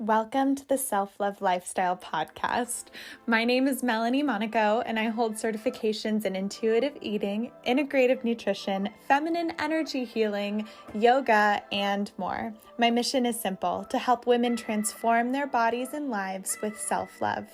Welcome to the Self-Love Lifestyle Podcast. My name is Melanie Monaco, and I hold certifications in intuitive eating, integrative nutrition, feminine energy healing, yoga, and more. My mission is simple: to help women transform their bodies and lives with self-love.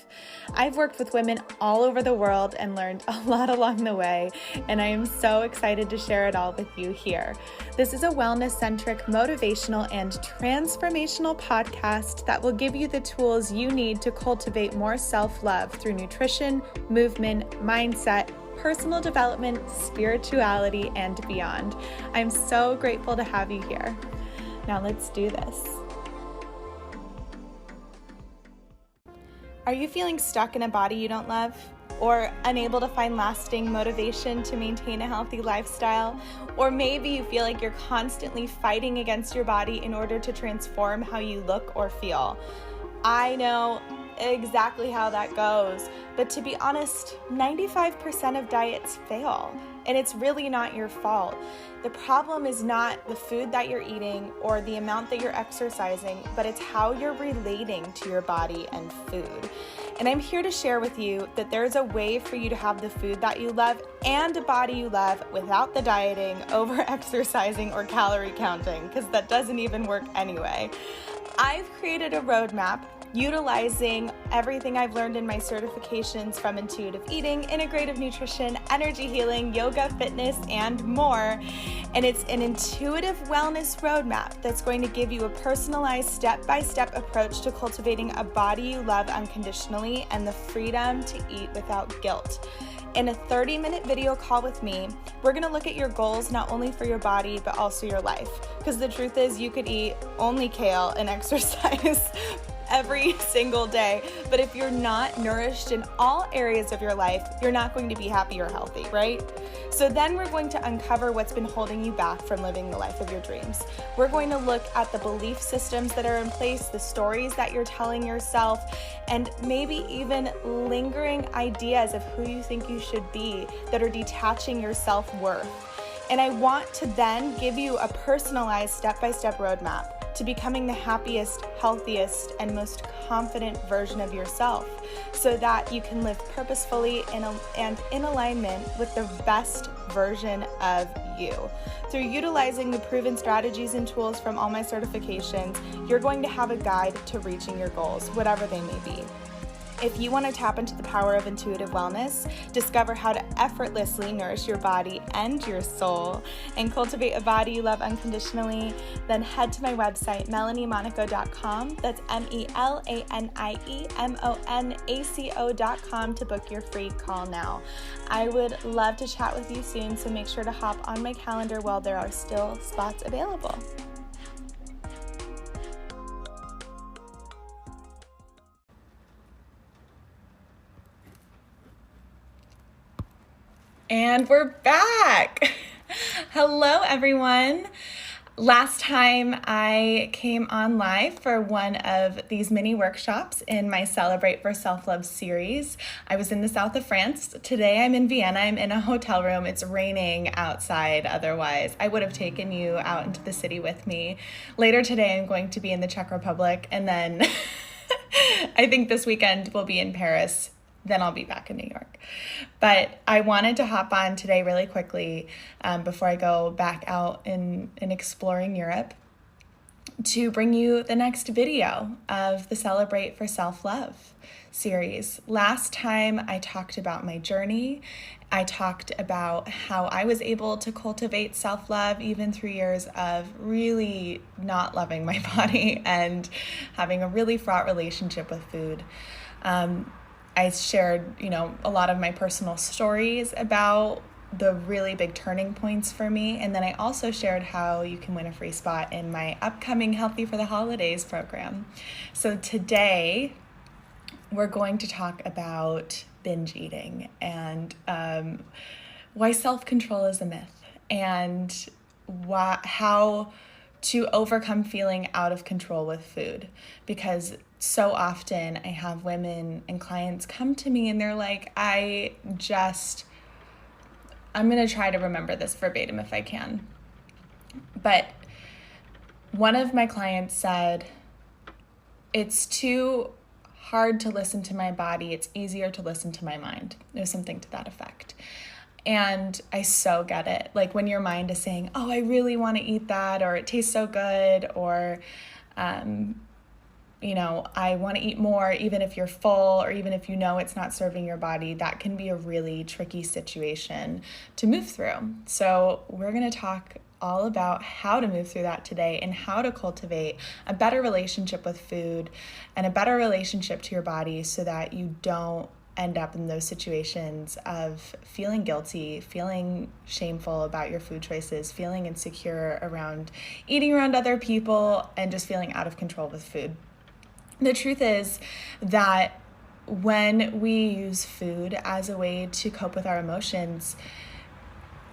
I've worked with women all over the world and learned a lot along the way, and I am so excited to share it all with you here. This is a wellness-centric, motivational, and transformational podcast that will give you the tools you need to cultivate more self-love through nutrition, movement, mindset, personal development, spirituality, and beyond. I'm so grateful to have you here. Now let's do this. Are you feeling stuck in a body you don't love? Or unable to find lasting motivation to maintain a healthy lifestyle? Or maybe you feel like you're constantly fighting against your body in order to transform how you look or feel. I know exactly how that goes, but to be honest, 95% of diets fail, and it's really not your fault. The problem is not the food that you're eating or the amount that you're exercising, but it's how you're relating to your body and food. And I'm here to share with you that there's a way for you to have the food that you love and a body you love without the dieting, over-exercising, or calorie counting, because that doesn't even work anyway. I've created a roadmap utilizing everything I've learned in my certifications from intuitive eating, integrative nutrition, energy healing, yoga, fitness, and more. And it's an intuitive wellness roadmap that's going to give you a personalized step-by-step approach to cultivating a body you love unconditionally and the freedom to eat without guilt. In a 30-minute video call with me, we're going to look at your goals not only for your body, but also your life. Because the truth is, you could eat only kale and exercise every single day, but if you're not nourished in all areas of your life, you're not going to be happy or healthy, right? So then we're going to uncover what's been holding you back from living the life of your dreams. We're going to look at the belief systems that are in place, the stories that you're telling yourself, and maybe even lingering ideas of who you think you should be that are detaching your self-worth. And I want to then give you a personalized step-by-step roadmap to becoming the happiest, healthiest, and most confident version of yourself so that you can live purposefully and in alignment with the best version of you. Through utilizing the proven strategies and tools from all my certifications, you're going to have a guide to reaching your goals, whatever they may be. If you want to tap into the power of intuitive wellness, discover how to effortlessly nourish your body and your soul, and cultivate a body you love unconditionally, then head to my website, melaniemonaco.com. That's MELANIEMONACO.com to book your free call now. I would love to chat with you soon, so make sure to hop on my calendar while there are still spots available. And we're back. Hello, everyone. Last time I came on live for one of these mini workshops in my Celebrate for Self-Love series. I was in the south of France. Today I'm in Vienna. I'm in a hotel room. It's raining outside. Otherwise, I would have taken you out into the city with me. Later today, I'm going to be in the Czech Republic. And then I think this weekend we'll be in Paris. Then I'll be back in New York. But I wanted to hop on today really quickly before I go back out in exploring Europe to bring you the next video of the Celebrate for Self-Love series. Last time I talked about my journey. I talked about how I was able to cultivate self-love even through years of really not loving my body and having a really fraught relationship with food. I shared, a lot of my personal stories about the really big turning points for me. And then I also shared how you can win a free spot in my upcoming Healthy for the Holidays program. So today we're going to talk about binge eating and why self-control is a myth and how to overcome feeling out of control with food. Because so often I have women and clients come to me and they're like, I'm going to try to remember this verbatim if I can. But one of my clients said, it's too hard to listen to my body. It's easier to listen to my mind. There's something to that effect. And I so get it. Like when your mind is saying, oh, I really want to eat that, or it tastes so good, or, I want to eat more, even if you're full, or even if you know it's not serving your body, that can be a really tricky situation to move through. So we're going to talk all about how to move through that today and how to cultivate a better relationship with food and a better relationship to your body so that you don't end up in those situations of feeling guilty, feeling shameful about your food choices, feeling insecure around eating around other people, and just feeling out of control with food. The truth is that when we use food as a way to cope with our emotions,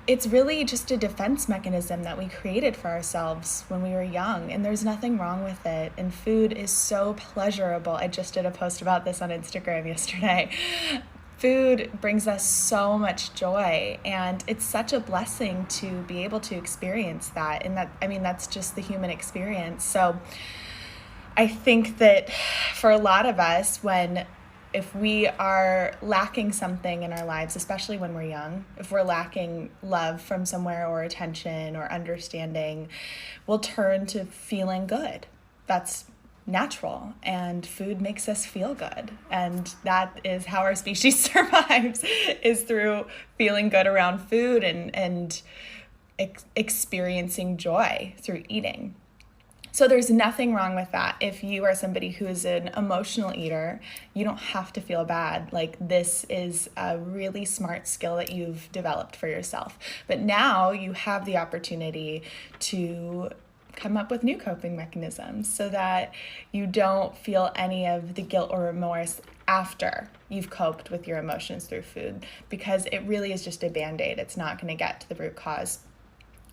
it's really just a defense mechanism that we created for ourselves when we were young, and there's nothing wrong with it. And food is so pleasurable. I just did a post about this on Instagram yesterday. Food brings us so much joy, and it's such a blessing to be able to experience that. And that's just the human experience. So I think that for a lot of us, if we are lacking something in our lives, especially when we're young, if we're lacking love from somewhere or attention or understanding, we'll turn to feeling good. That's natural, and food makes us feel good. And that is how our species survives, is through feeling good around food and experiencing joy through eating. So there's nothing wrong with that. If you are somebody who is an emotional eater, you don't have to feel bad. Like, this is a really smart skill that you've developed for yourself. But now you have the opportunity to come up with new coping mechanisms so that you don't feel any of the guilt or remorse after you've coped with your emotions through food, because it really is just a Band-Aid. It's not going to get to the root cause.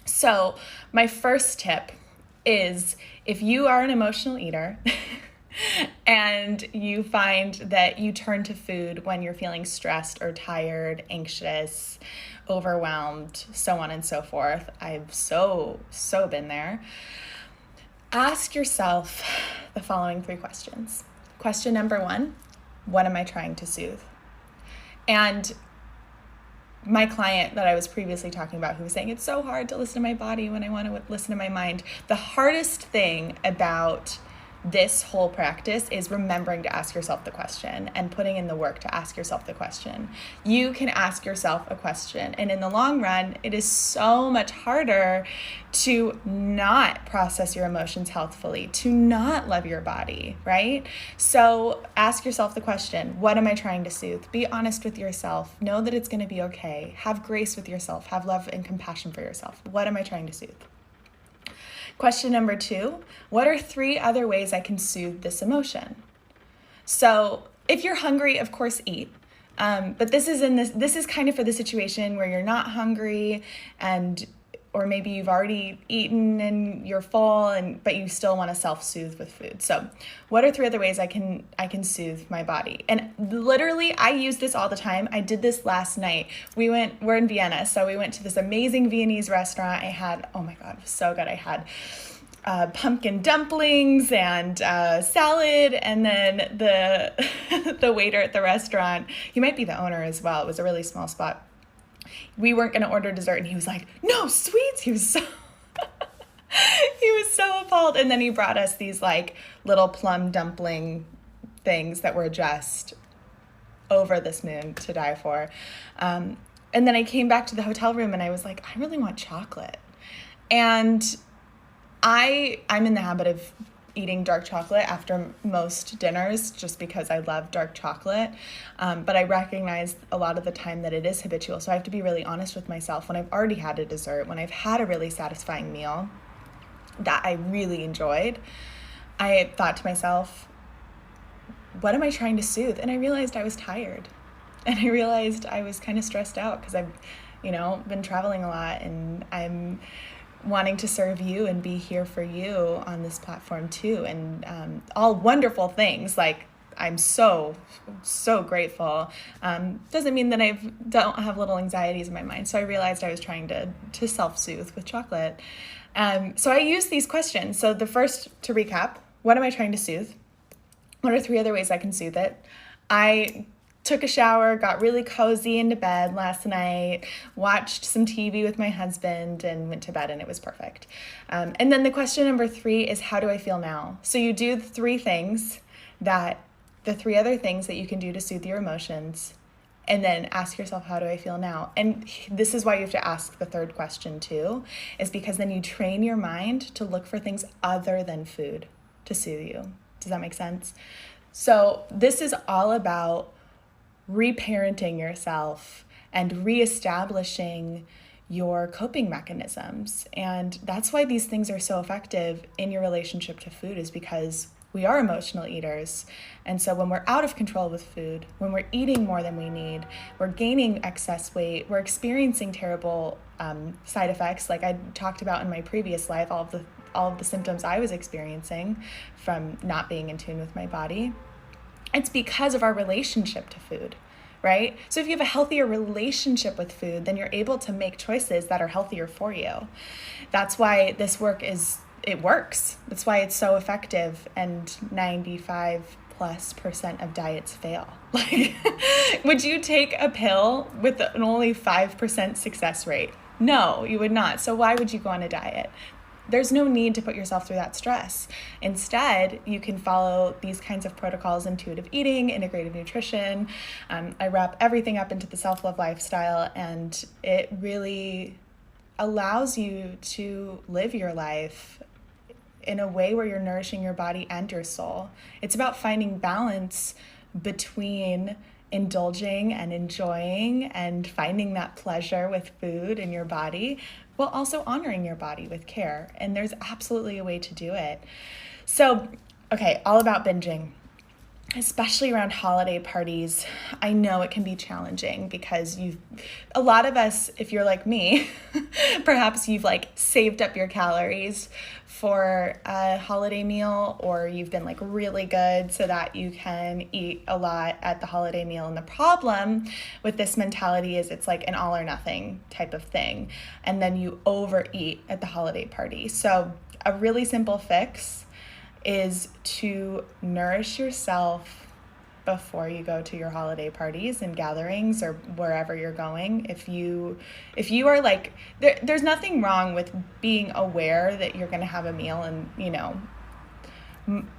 So my first tip is, if you are an emotional eater and you find that you turn to food when you're feeling stressed or tired, anxious, overwhelmed, so on and so forth, I've so been there, ask yourself the following 3 questions. Question number 1, what am I trying to soothe? And my client that I was previously talking about, who was saying it's so hard to listen to my body when I want to listen to my mind, the hardest thing about this whole practice is remembering to ask yourself the question and putting in the work to ask yourself the question. You can ask yourself a question, and in the long run, it is so much harder to not process your emotions healthfully, to not love your body, right? So ask yourself the question, what am I trying to soothe? Be honest with yourself. Know that it's going to be okay. Have grace with yourself. Have love and compassion for yourself. What am I trying to soothe? Question number 2, what are 3 other ways I can soothe this emotion? So if you're hungry, of course, eat. But this is kind of for the situation where you're not hungry, or maybe you've already eaten and you're full, but you still want to self-soothe with food. So what are 3 other ways I can soothe my body? And literally, I use this all the time. I did this last night. We're in Vienna, so we went to this amazing Viennese restaurant. I had, oh my God, it was so good. I had pumpkin dumplings and salad, and then the waiter at the restaurant, he might be the owner as well. It was a really small spot. We weren't going to order dessert, and he was like, no sweets. He was so appalled. And then he brought us these like little plum dumpling things that were just over this moon to die for. And then I came back to the hotel room and I was like, I really want chocolate. And I'm in the habit of eating dark chocolate after most dinners just because I love dark chocolate. But I recognize a lot of the time that it is habitual. So I have to be really honest with myself. When I've already had a dessert, when I've had a really satisfying meal that I really enjoyed, I thought to myself, what am I trying to soothe? And I realized I was tired. And I realized I was kind of stressed out because I've, been traveling a lot, and I'm wanting to serve you and be here for you on this platform too. And all wonderful things, like I'm so grateful. Doesn't mean that I don't have little anxieties in my mind. So I realized I was trying to self-soothe with chocolate. So I use these questions. So the first, to recap, what am I trying to soothe? What are 3 other ways I can soothe it? I took a shower, got really cozy into bed last night, watched some TV with my husband, and went to bed, and it was perfect. And then the question number 3 is, how do I feel now? So you do the 3 other things that you can do to soothe your emotions, and then ask yourself, how do I feel now? And this is why you have to ask the 3rd question too, is because then you train your mind to look for things other than food to soothe you. Does that make sense? So this is all about reparenting yourself and reestablishing your coping mechanisms. And that's why these things are so effective in your relationship to food, is because we are emotional eaters. And so when we're out of control with food, when we're eating more than we need, we're gaining excess weight, we're experiencing terrible side effects, like I talked about in my previous life, all of the symptoms I was experiencing from not being in tune with my body. It's because of our relationship to food, right? So if you have a healthier relationship with food, then you're able to make choices that are healthier for you. That's why this work it works. That's why it's so effective, and 95+% of diets fail. Like, would you take a pill with an only 5% success rate? No, you would not. So why would you go on a diet? There's no need to put yourself through that stress. Instead, you can follow these kinds of protocols: intuitive eating, integrative nutrition. I wrap everything up into the self-love lifestyle, and it really allows you to live your life in a way where you're nourishing your body and your soul. It's about finding balance between indulging and enjoying and finding that pleasure with food in your body, while also honoring your body with care. And there's absolutely a way to do it. So, okay, all about binging, especially around holiday parties. I know it can be challenging because a lot of us, if you're like me, perhaps you've like saved up your calories for a holiday meal, or you've been like really good so that you can eat a lot at the holiday meal. And the problem with this mentality is it's like an all or nothing type of thing. And then you overeat at the holiday party. So a really simple fix is to nourish yourself before you go to your holiday parties and gatherings or wherever you're going. If you are like, there's nothing wrong with being aware that you're going to have a meal and,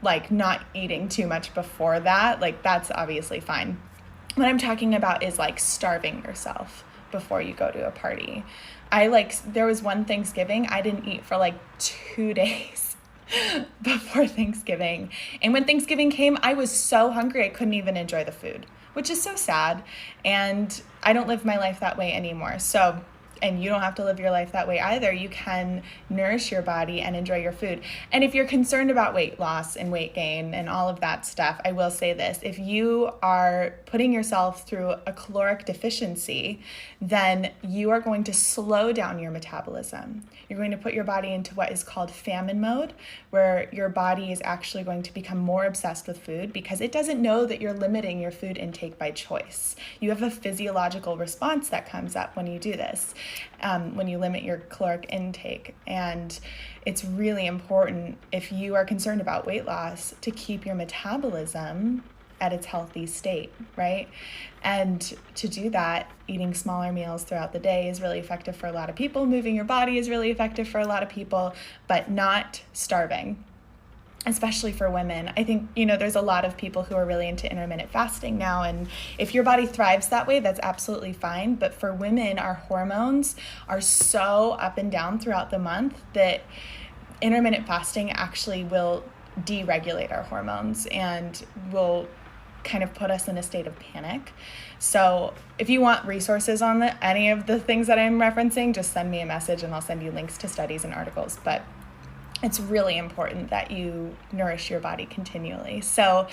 like not eating too much before that. Like, that's obviously fine. What I'm talking about is like starving yourself before you go to a party. There was one Thanksgiving, I didn't eat for like 2 days before Thanksgiving. And when Thanksgiving came, I was so hungry I couldn't even enjoy the food, which is so sad. And I don't live my life that way anymore. So, and you don't have to live your life that way either. You can nourish your body and enjoy your food. And if you're concerned about weight loss and weight gain and all of that stuff, I will say this: if you are putting yourself through a caloric deficiency, then you are going to slow down your metabolism. You're going to put your body into what is called famine mode, where your body is actually going to become more obsessed with food because it doesn't know that you're limiting your food intake by choice. You have a physiological response that comes up when you do this. When you limit your caloric intake. And it's really important, if you are concerned about weight loss, to keep your metabolism at its healthy state, right? And to do that, eating smaller meals throughout the day is really effective for a lot of people. Moving your body is really effective for a lot of people, but not starving. Especially for women. I think, there's a lot of people who are really into intermittent fasting now, and if your body thrives that way, that's absolutely fine. But for women, our hormones are so up and down throughout the month that intermittent fasting actually will deregulate our hormones and will kind of put us in a state of panic. So if you want resources on any of the things that I'm referencing, just send me a message and I'll send you links to studies and articles. But it's really important that you nourish your body continually. So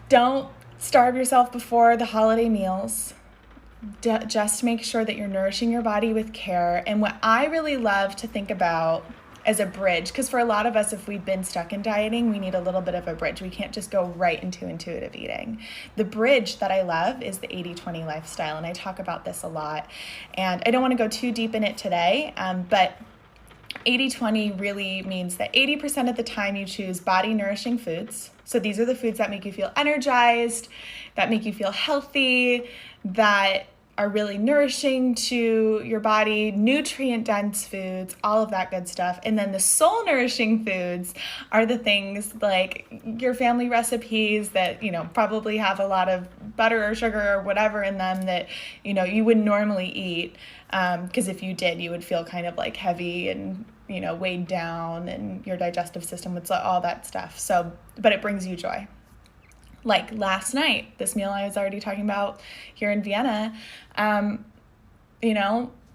don't starve yourself before the holiday meals. Just make sure that you're nourishing your body with care. And what I really love to think about as a bridge, because for a lot of us, if we've been stuck in dieting, we need a little bit of a bridge. We can't just go right into intuitive eating. The bridge that I love is the 80-20 lifestyle, and I talk about this a lot. And I don't want to go too deep in it today, but 80-20 really means that 80% of the time you choose body nourishing foods. So these are the foods that make you feel energized, that make you feel healthy, that are really nourishing to your body, nutrient dense foods, all of that good stuff. And then the soul nourishing foods are the things like your family recipes that, probably have a lot of butter or sugar or whatever in them that, you wouldn't normally eat. Because if you did, you would feel kind of like heavy and, weighed down, and your digestive system would all that stuff. So, but it brings you joy. Like last night, this meal I was already talking about here in Vienna,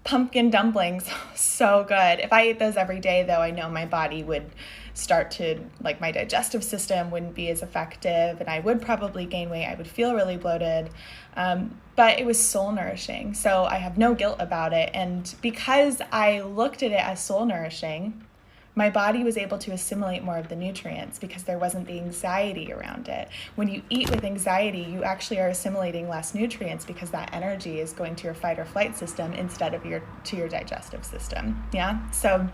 pumpkin dumplings, so good. If I ate those every day, though, I know my body would start to, my digestive system wouldn't be as effective, and I would probably gain weight. I would feel really bloated, but it was soul nourishing, so I have no guilt about it. And because I looked at it as soul nourishing, my body was able to assimilate more of the nutrients because there wasn't the anxiety around it. When you eat with anxiety, you actually are assimilating less nutrients because that energy is going to your fight or flight system instead of to your digestive system. Yeah. So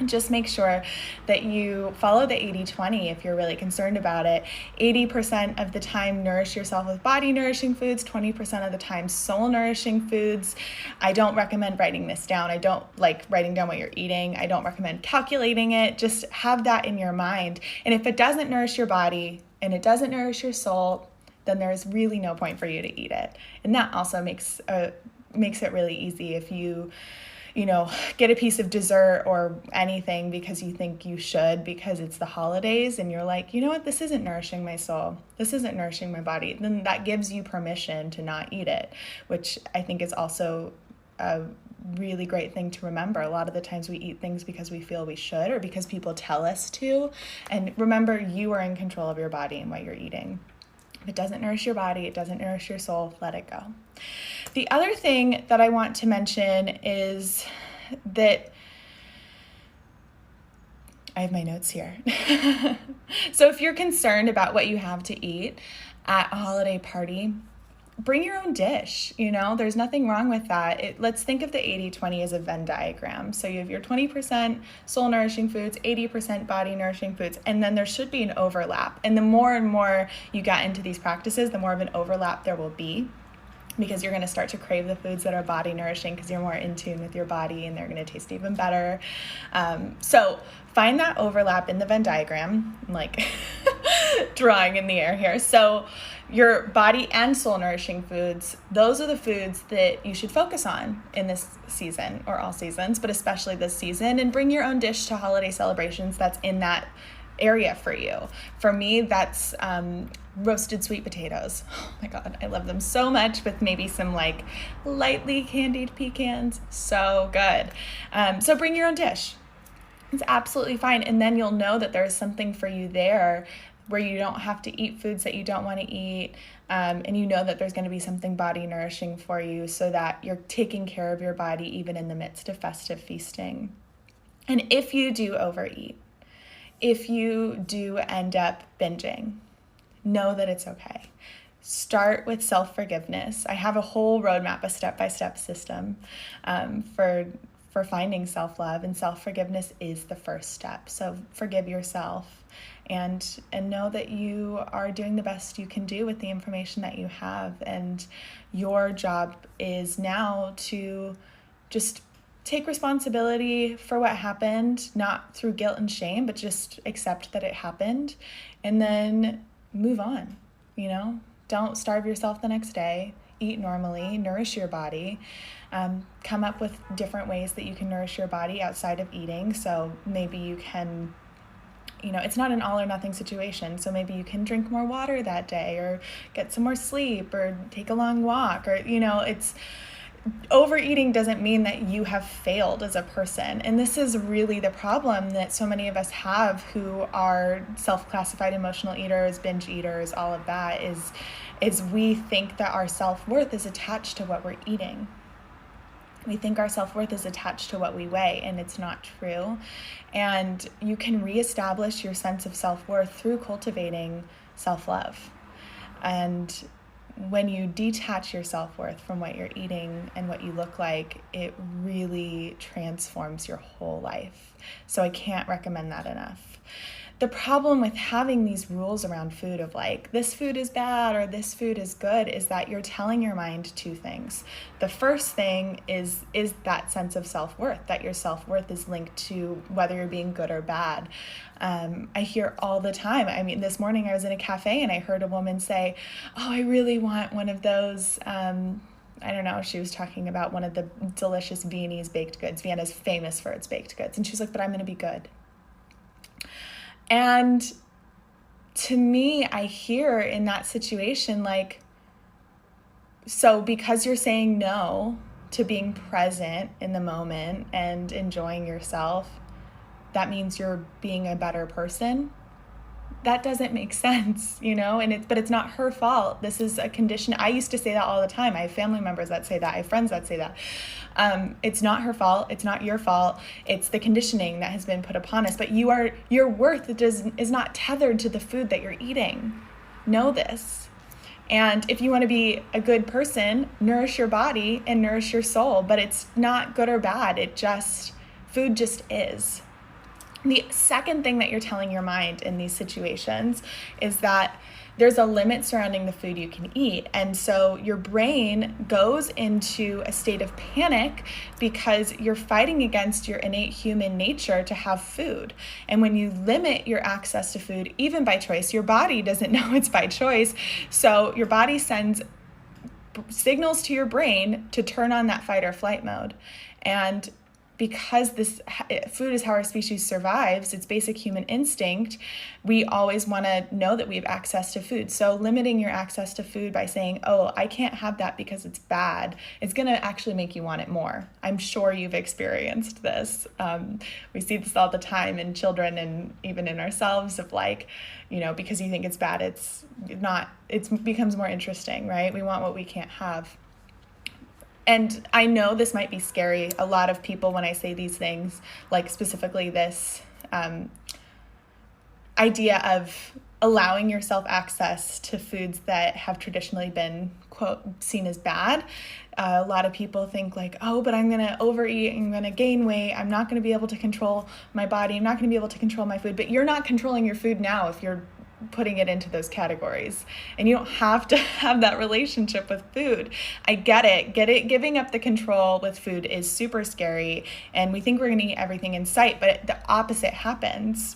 just make sure that you follow the 80-20 if you're really concerned about it. 80% of the time, nourish yourself with body nourishing foods, 20% of the time, soul nourishing foods. I don't recommend writing this down. I don't like writing down what you're eating. I don't recommend calculating it. Just have that in your mind. And if it doesn't nourish your body and it doesn't nourish your soul, then there's really no point for you to eat it. And that also makes it really easy if you get a piece of dessert or anything because you think you should because it's the holidays and you're like, you know what, this isn't nourishing my soul. This isn't nourishing my body. Then that gives you permission to not eat it, which I think is also a really great thing to remember. A lot of the times we eat things because we feel we should or because people tell us to. And remember, you are in control of your body and what you're eating. If it doesn't nourish your body, it doesn't nourish your soul, let it go. The other thing that I want to mention is that I have my notes here. So if you're concerned about what you have to eat at a holiday party, bring your own dish. There's nothing wrong with that. Let's think of the 80-20 as a Venn diagram. So you have your 20% soul nourishing foods, 80% body nourishing foods, and then there should be an overlap. And the more and more you get into these practices, the more of an overlap there will be, because you're going to start to crave the foods that are body nourishing because you're more in tune with your body and they're going to taste even better. So find that overlap in the Venn diagram. I'm like drawing in the air here. So your body and soul nourishing foods, those are the foods that you should focus on in this season, or all seasons, but especially this season, and bring your own dish to holiday celebrations that's in that area for you. For me, that's roasted sweet potatoes. Oh my God, I love them so much, with maybe some lightly candied pecans. So good. So bring your own dish. It's absolutely fine. And then you'll know that there's something for you there where you don't have to eat foods that you don't want to eat. And you know that there's going to be something body nourishing for you so that you're taking care of your body even in the midst of festive feasting. And if you do overeat, if you do end up binging, know that it's okay. Start with self-forgiveness. I have a whole roadmap, a step-by-step system for finding self-love, and self-forgiveness is the first step. So forgive yourself and know that you are doing the best you can do with the information that you have. And your job is now to just take responsibility for what happened, not through guilt and shame, but just accept that it happened and then move on. Don't starve yourself the next day. Eat normally, nourish your body, come up with different ways that you can nourish your body outside of eating. So maybe you can, it's not an all or nothing situation. So maybe you can drink more water that day, or get some more sleep, or take a long walk, or, it's overeating doesn't mean that you have failed as a person. And this is really the problem that so many of us have who are self-classified emotional eaters, binge eaters, all of that is we think that our self-worth is attached to what we're eating. We think our self-worth is attached to what we weigh, and it's not true. And you can reestablish your sense of self-worth through cultivating self-love. And when you detach your self-worth from what you're eating and what you look like, it really transforms your whole life. So I can't recommend that enough. The problem with having these rules around food of like, this food is bad or this food is good, is that you're telling your mind two things. The first thing is that sense of self-worth, that your self-worth is linked to whether you're being good or bad. I hear all the time. I mean, this morning I was in a cafe and I heard a woman say, oh, I really want one of those, I don't know, she was talking about one of the delicious Viennese baked goods. Vienna's famous for its baked goods. And she's like, but I'm going to be good. And to me, I hear in that situation, like, so because you're saying no to being present in the moment and enjoying yourself, that means you're being a better person. That doesn't make sense, you know, but it's not her fault. This is a condition. I used to say that all the time. I have family members that say that. I have friends that say that. It's not her fault. It's not your fault. It's the conditioning that has been put upon us. But your worth is not tethered to the food that you're eating. Know this. And if you want to be a good person, nourish your body and nourish your soul. But it's not good or bad. Food just is. The second thing that you're telling your mind in these situations is that there's a limit surrounding the food you can eat. And so your brain goes into a state of panic because you're fighting against your innate human nature to have food. And when you limit your access to food, even by choice, your body doesn't know it's by choice. So your body sends signals to your brain to turn on that fight or flight mode. And because this food is how our species survives, it's basic human instinct, we always want to know that we have access to food. So limiting your access to food by saying, oh, I can't have that because it's bad, it's going to actually make you want it more. I'm sure you've experienced this. We see this all the time in children and even in ourselves of like, you know, because you think it's bad, it becomes more interesting, right? We want what we can't have. And I know this might be scary. A lot of people, when I say these things, like specifically this idea of allowing yourself access to foods that have traditionally been, quote, seen as bad. A lot of people think like, oh, but I'm going to overeat, I'm going to gain weight, I'm not going to be able to control my body, I'm not going to be able to control my food. But you're not controlling your food now if you're putting it into those categories. And you don't have to have that relationship with food. I get it. Giving up the control with food is super scary. And we think we're going to eat everything in sight, but the opposite happens.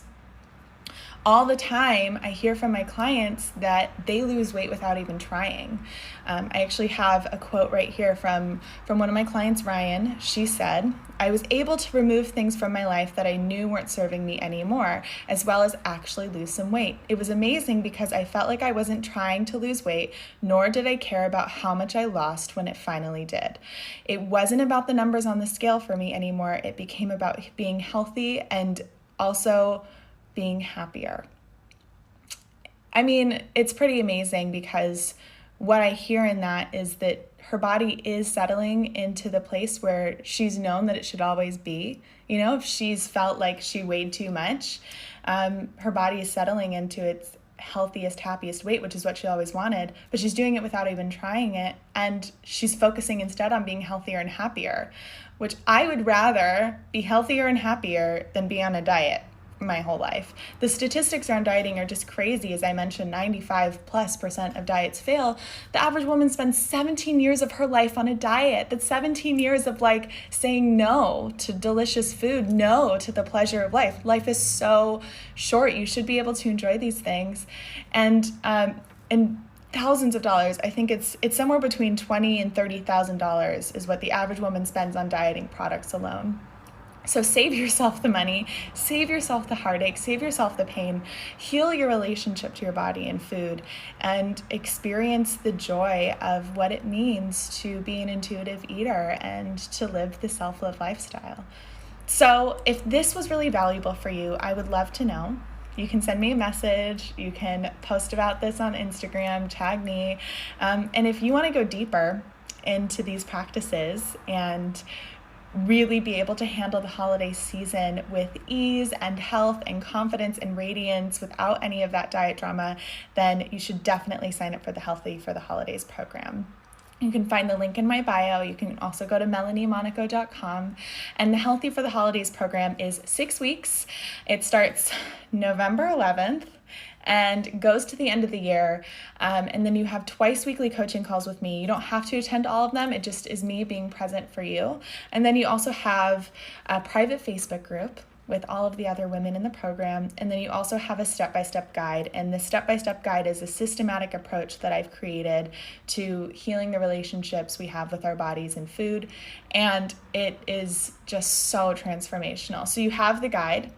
All the time, I hear from my clients that they lose weight without even trying. I actually have a quote right here from one of my clients, Ryan. She said, I was able to remove things from my life that I knew weren't serving me anymore, as well as actually lose some weight. It was amazing because I felt like I wasn't trying to lose weight, nor did I care about how much I lost when it finally did. It wasn't about the numbers on the scale for me anymore. It became about being healthy and also being happier. I mean, it's pretty amazing because what I hear in that is that her body is settling into the place where she's known that it should always be. You know, if she's felt like she weighed too much, her body is settling into its healthiest, happiest weight, which is what she always wanted, but she's doing it without even trying it. And she's focusing instead on being healthier and happier, which I would rather be healthier and happier than be on a diet my whole life. The statistics around dieting are just crazy. As I mentioned, 95+% of diets fail. The average woman spends 17 years of her life on a diet. That's 17 years of like saying no to delicious food, no to the pleasure of life. Life is so short. You should be able to enjoy these things. And thousands of dollars. I think it's somewhere between $20,000 and $30,000 is what the average woman spends on dieting products alone. So save yourself the money, save yourself the heartache, save yourself the pain, heal your relationship to your body and food, and experience the joy of what it means to be an intuitive eater and to live the self-love lifestyle. So if this was really valuable for you, I would love to know. You can send me a message, you can post about this on Instagram, tag me, and if you want to go deeper into these practices and really be able to handle the holiday season with ease and health and confidence and radiance without any of that diet drama, then you should definitely sign up for the Healthy for the Holidays program. You can find the link in my bio. You can also go to melaniemonaco.com. And the Healthy for the Holidays program is 6 weeks. It starts November 11th and goes to the end of the year. And then you have twice weekly coaching calls with me. You don't have to attend all of them. It just is me being present for you. And then you also have a private Facebook group with all of the other women in the program. And then you also have a step-by-step guide. And the step-by-step guide is a systematic approach that I've created to healing the relationships we have with our bodies and food. And it is just so transformational. So you have the guide.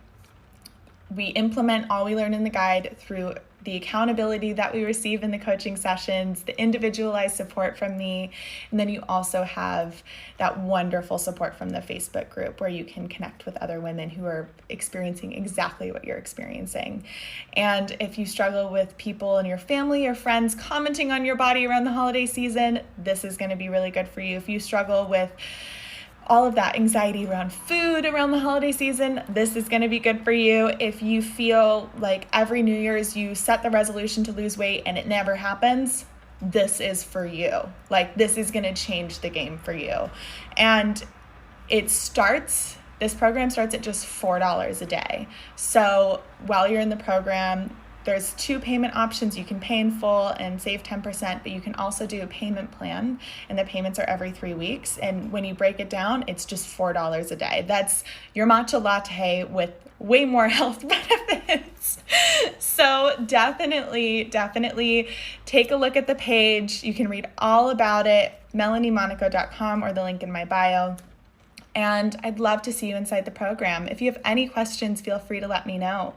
We implement all we learn in the guide through the accountability that we receive in the coaching sessions, the individualized support from me, and then you also have that wonderful support from the Facebook group where you can connect with other women who are experiencing exactly what you're experiencing. And if you struggle with people in your family or friends commenting on your body around the holiday season, this is going to be really good for you. If you struggle with all of that anxiety around food around the holiday season, this is going to be good for you. If you feel like every New Year's you set the resolution to lose weight and it never happens, this is for you. Like, this is going to change the game for you. And this program starts at just $4 a day. So while you're in the program, there's 2 payment options. You can pay in full and save 10%, but you can also do a payment plan, and the payments are every 3 weeks. And when you break it down, it's just $4 a day. That's your matcha latte with way more health benefits. So definitely take a look at the page. You can read all about it, melaniemonaco.com, or the link in my bio. And I'd love to see you inside the program. If you have any questions, feel free to let me know.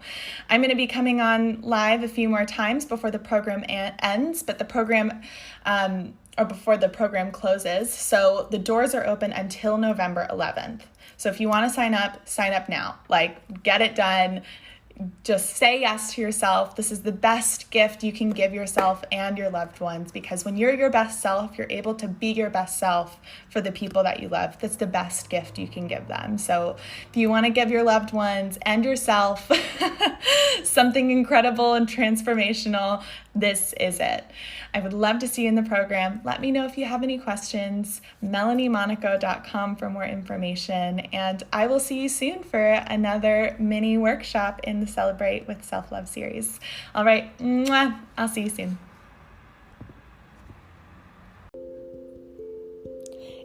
I'm going to be coming on live a few more times before the program ends, but before the program closes. So the doors are open until November 11th. So if you want to sign up now. Like, get it done. Just say yes to yourself. This is the best gift you can give yourself and your loved ones, because when you're your best self, you're able to be your best self for the people that you love. That's the best gift you can give them. So if you want to give your loved ones and yourself something incredible and transformational, this is it. I would love to see you in the program. Let me know if you have any questions. melaniemonaco.com for more information. And I will see you soon for another mini workshop in the Celebrate with Self-Love series. All right. Mwah. I'll see you soon.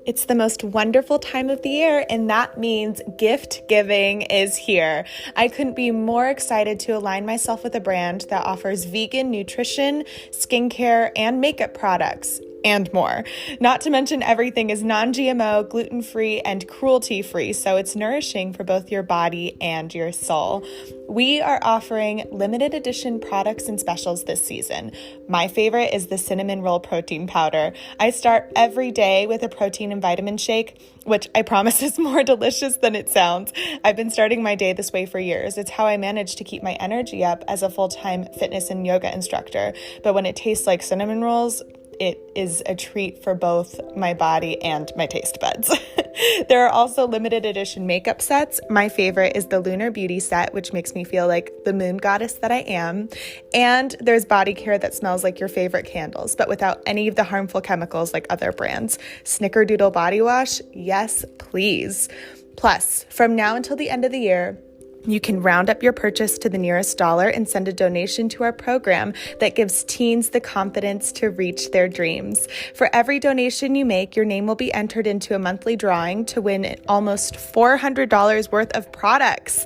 It's the most wonderful time of the year, and that means gift giving is here. I couldn't be more excited to align myself with a brand that offers vegan nutrition, skincare, and makeup products, and more. Not to mention everything is non-GMO, gluten-free, and cruelty-free, so it's nourishing for both your body and your soul. We are offering limited edition products and specials this season. My favorite is the cinnamon roll protein powder. I start every day with a protein and vitamin shake, which I promise is more delicious than it sounds. I've been starting my day this way for years. It's how I manage to keep my energy up as a full-time fitness and yoga instructor. But when it tastes like cinnamon rolls, it is a treat for both my body and my taste buds. There are also limited edition makeup sets. My favorite is the Lunar Beauty set, which makes me feel like the moon goddess that I am. And there's body care that smells like your favorite candles, but without any of the harmful chemicals like other brands. Snickerdoodle body wash, yes, please. Plus, from now until the end of the year, you can round up your purchase to the nearest dollar and send a donation to our program that gives teens the confidence to reach their dreams. For every donation you make, your name will be entered into a monthly drawing to win almost $400 worth of products.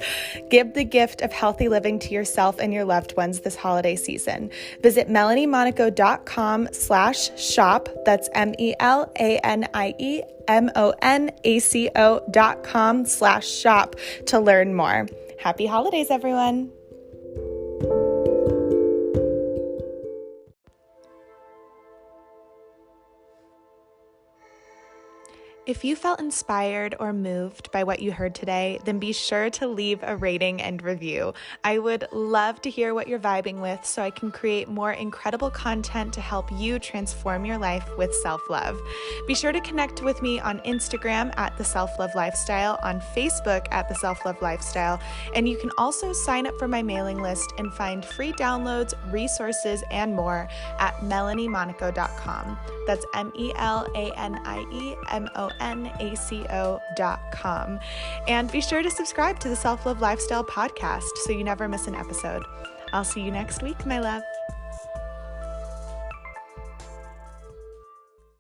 Give the gift of healthy living to yourself and your loved ones this holiday season. Visit melaniemonaco.com/shop. That's melaniemonaco.com/shop to learn more. Happy holidays, everyone. If you felt inspired or moved by what you heard today, then be sure to leave a rating and review. I would love to hear what you're vibing with so I can create more incredible content to help you transform your life with self-love. Be sure to connect with me on Instagram at The Self-Love Lifestyle, on Facebook at The Self-Love Lifestyle, and you can also sign up for my mailing list and find free downloads, resources, and more at melaniemonaco.com. That's MELANIEMONACO.com. And be sure to subscribe to the Self-Love Lifestyle podcast so you never miss an episode. I'll see you next week, my love.